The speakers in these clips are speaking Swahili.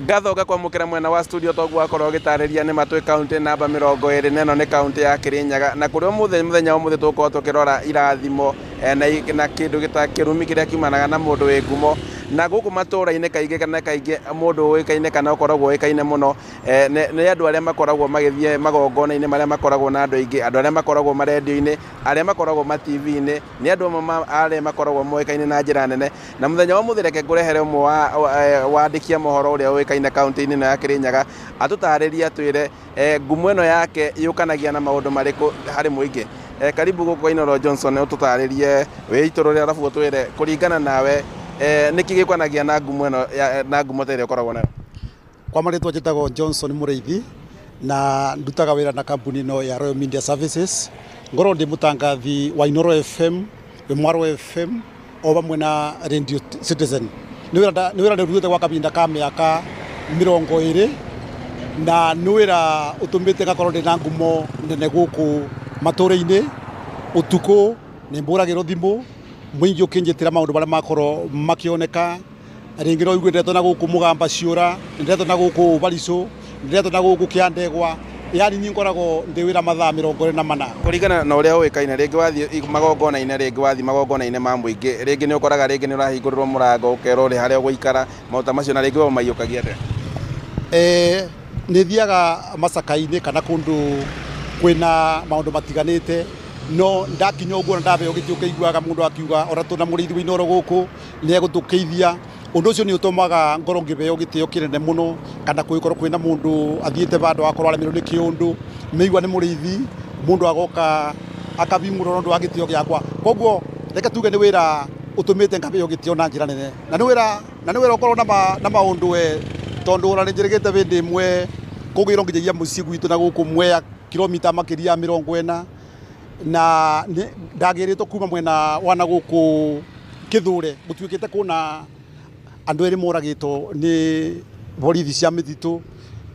Ngathoga kwamukira mwena wa studio toguo akorwo gitariria ni matwe county namba 20 neno ni county ya Kirinyaga na kurio muthenya umuthi tuko tukirora irathimo na kindu gitakirumi kiria kiumanaga na mundu wi ngumo na guku matura-ini kaingi mundu uikaine kana ukoragwo uikaine muno ni andu aria makoragwo magithie magongona-ini maria makoragwo na andu aingi andu aria makoragwo maredio-ini aria makoragwo ma TV-ini ni andu aria makoragwo moikaine na njira nene na muthenya wa muthi reke ngurehere umwe wa andikia mohoro uria uikaine county-ini no ya Kirinyaga atutariria twire ngumo ino yake yukanagia na maundu mariku hari muingi. Karibu guku Inoro Johnson ututaririe wiiturure arafu twire kuringana nawe niki gikwanagia na ngumo ino na ngumo tere ukoragwo nayo. Kwa maritwa njitagwo Johnson Mureithi na ndutaga wira na kampuni no ya Royal Media Services ngoro ndi mutangathi wa Inoro FM Mwaro FM o bamwe na Radio Citizen ni wira ndirute kwa kabinda ka miaka 20 na ni wira utumite gakorwo ndi na ngumo nene guku mature-ini utuko ni mburagiro thimu mwingi ukinjitira maundu baria makoro makioneka ringiro igwetwo na guku mugamba ciura ndetwo na guku bariso ndetwo na guku kiandegwa yani ni ngoragwo ndi wira mathaa 24 kuringana na uria uikaine ringi wathi magongona-ini ringi wathi magongona-ini ma muingi ringi ni ukoraga ringi ni urahingurwo murango ukero ri haria guikara mauta macio na ringi wa maiyukagia te ni thiaga macaka-ini kana kundu kwina maundu matiganite no ndakinya uguo na ndabe ugitiuka iguaga mundu akiuga ora tuna Mureithi wa Inoro guku ni egutukeithia undu ucio ni utumaga ngoro ngibeo gitio kinene muno kana kwikoro kwina mundu athiete bandu akorwo aremirwo ni kiundu meigua ni Mureithi mundu agoka akabimuro ndu agitio giakwa koguo reke tuge ni wira utumite ngabeo gitio na njira nene na ni wira ukorwo na maundu tondu ora njirigite bindi imwe kugiro nginya mucii gwitu na guku mwea kilomita makiria 40 na ndagiritwo kuma mwena wana guku Kithure gutwikite kuna andu eri moragitwo ni borithi cia mititu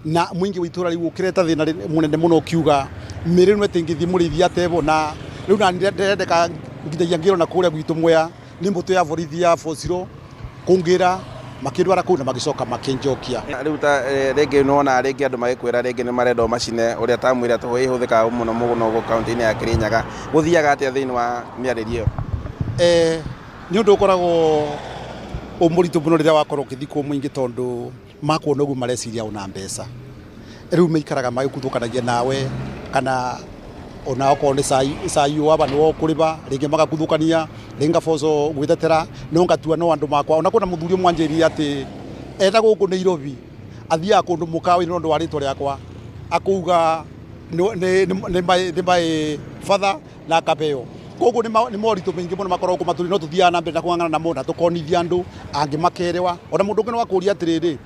na mwingi witura riu ukireta thina munene muno kiuga miri no tingithi Mureithi atebo na riu na ndirendeka nginya ngiro na kuria gwitu mwea ni mbutu ya borithi ya Fosiro kungira makirwara kuna magicoka makinjokia riu ta ringi nona ringi andu magikwira ringi ni marenda macine uria tamwira to ihuthika muno muno go county-ini ya Kirinyaga guthiaga atia thiini wa miaririo ni undu ukoragwo umuritu muno riria wakorwo ukithikwo mwingi tondu makuona ugu mareciria una mbeca riu meikaraga magikuthukanagia nawe kana ona okorwo ni sai waba no kuriba ringi magakuthukania ringa foso gwitetera no ngatua no andu makwa ona kuna muthuri mwanjiri ati eta guku ni Nairobi athia kundu mukawi no ndu waritwo riakwa akuga ni my father na kabeo koguo ni moritu maingi muno makorwo kumaturi no tuthia na mbere na kung'ang'ana na mona tukonithia andu angi makerewa ona mundu ngeno wakuria atiriri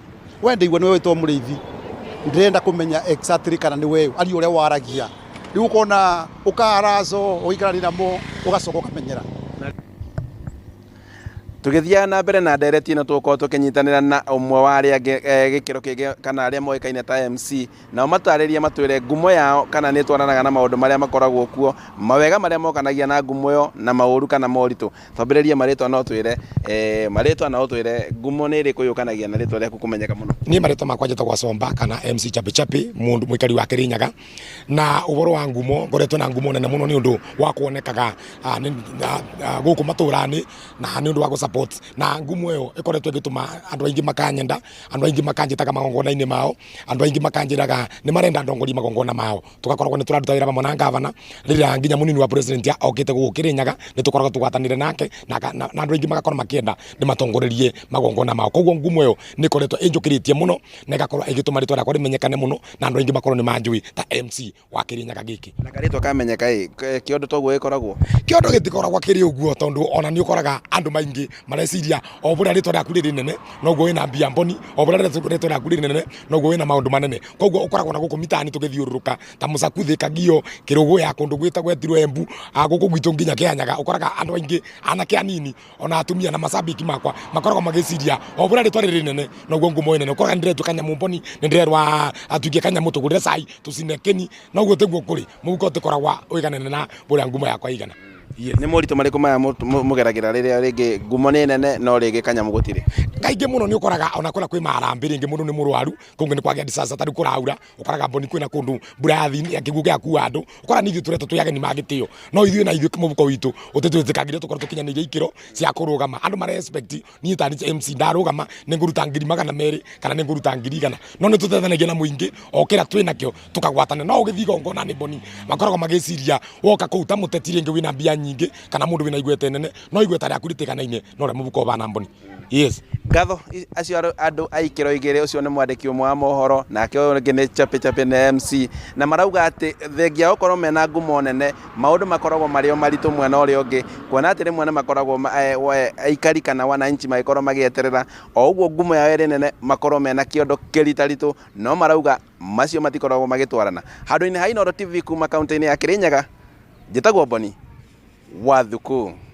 we ndeigua niwe witwo Mureithi ndirenda kumenya exactly kana ni we ari uria waragia riu ukona ukarazo uikarani namo ugacoka ukamenyera tugithia na mbere na ndereti ino tuko tukinyitanira na umwe wa aria gikiro kingi kana aria moikaine ta MC na matariria matwire ngumo yao kana ni twaranaga na maundu maria makoragwo kuo mawega maria mokanagia na ngumo yo na mauru kana moritu twambiririe maritwa no twire maritwa na utwire ngumo ni ri kuyukanagia na ritwa riaku kumenyeka muno ni maritwa makwa njitagwo Somba kana MC Chapi Chapi mundu mwikari wa Kirinyaga na uboro wa ngumo ngoretwo na ngumo nene muno ni undu wa kuonekaga guku maturani na ni undu wa support na ngumo yo ikoretwo gituma andu aingi makanyenda andu aingi makanjitaga magongona-ini mao andu aingi makanjiraga ni marenda ndongori magongona mao tugakoragwo ni turaruta wira bamwe na gavana rira nginya munini wa president ya okite guku Kirinyaga ni tukoragwo tugwatanire nake na andu aingi magakorwo makienda ni matongorerie magongona mao koguo ngumo yo ni koretwo injukiritie muno na igakorwo igituma ritwa riakwa rimenyekane muno na andu aingi makorwo ni manjui ta MC wa Kirinyaga giki na karitwa kamenyeka kiondo toguo ikoragwo kiondo gitikoragwo kiri uguo tondu ona ni ukoraga andu maingi mareciria o buria ritwa riaku riri nene noguo wina mbia mboni o buria ritwa riaku riri nene noguo wina maundu manene koguo ukoragwo na guku mitani tugithiururuka ta Musakuthi Kagio Kirugu ya kundu gwetagwo Embu guku gwitu nginya Kianyaga ukoraga andu aingi anake anini ona atumia na masabiki makwa makoragwo magiciria o buria ritwa riri nene noguo ngumo nene ukoraga ndiretu kanyamu mboni ndirerwa atugie kanyamu tugurire cai tucinekeni noguo teguo kuri muguko tukoragwa uiganene na buria ngumo yakwa igana nĩ moritũ marĩkũ maya mũgeragĩra rĩrĩa rĩngĩ ngumo nĩ nene no rĩngĩ kanyamu gũtirĩ? Kaingĩ mũno nĩ ũkoraga ona kũrĩa kwĩ maharambĩ rĩngĩ mũndũ nĩ mũrwaru kũngĩ nĩ kwagĩa disaster tarĩ kũraura ũkoraga Boni kwĩna kũndũ mbura ya kĩguũ gĩakua andũ ũkora nĩ ithuĩ tũretwo twĩ ageni ma gĩtĩo no ithuĩ na ithuĩ mũbuko witũ ũtĩtwĩtĩkagĩria tũkorwo tũkinyanĩirie ikĩro cia kũrũgama andũ mara expect niĩ ta MC ndarũgama nĩ ngũruta 200,000 kana nĩ ngũruta 100,000 no nĩ tũtethanagia na mũingĩ o kĩrĩa twĩ nakĩo tũkagwatana no ũgĩthiĩ igongona nĩ Boni makoragwo magĩciria woka kũu ta mũteti rĩngĩ wĩna mbia nyingĩ kana mũndũ wĩna igweta nene no igweta rĩaku rĩtĩkanaine no rĩa mũbuko bana Boni. Yes. Ngatho acio andũ a ikĩro igĩrĩ ũcio nĩ mwandĩki ũmwe wa mohoro nake ũngĩ nĩ Chape na MC na marauga atĩ thengia gũkorwo mena ngumo nene maũndũ makoragwo marĩ o maritũ mwena ũrĩa ũngĩ kuona atĩ rĩmwe nĩ makoragwo aikari kana wananchi magĩkorwo magĩeterera o ũguo ngumo yao ĩrĩ nene makorwo mena kĩondo kĩritaritũ no marauga macio matikoragwo magĩtwarana. Handũ-inĩ ha Inooro TV kuma kaunti-inĩ ya Kirinyaga njĩtagwo Boni Wathuku.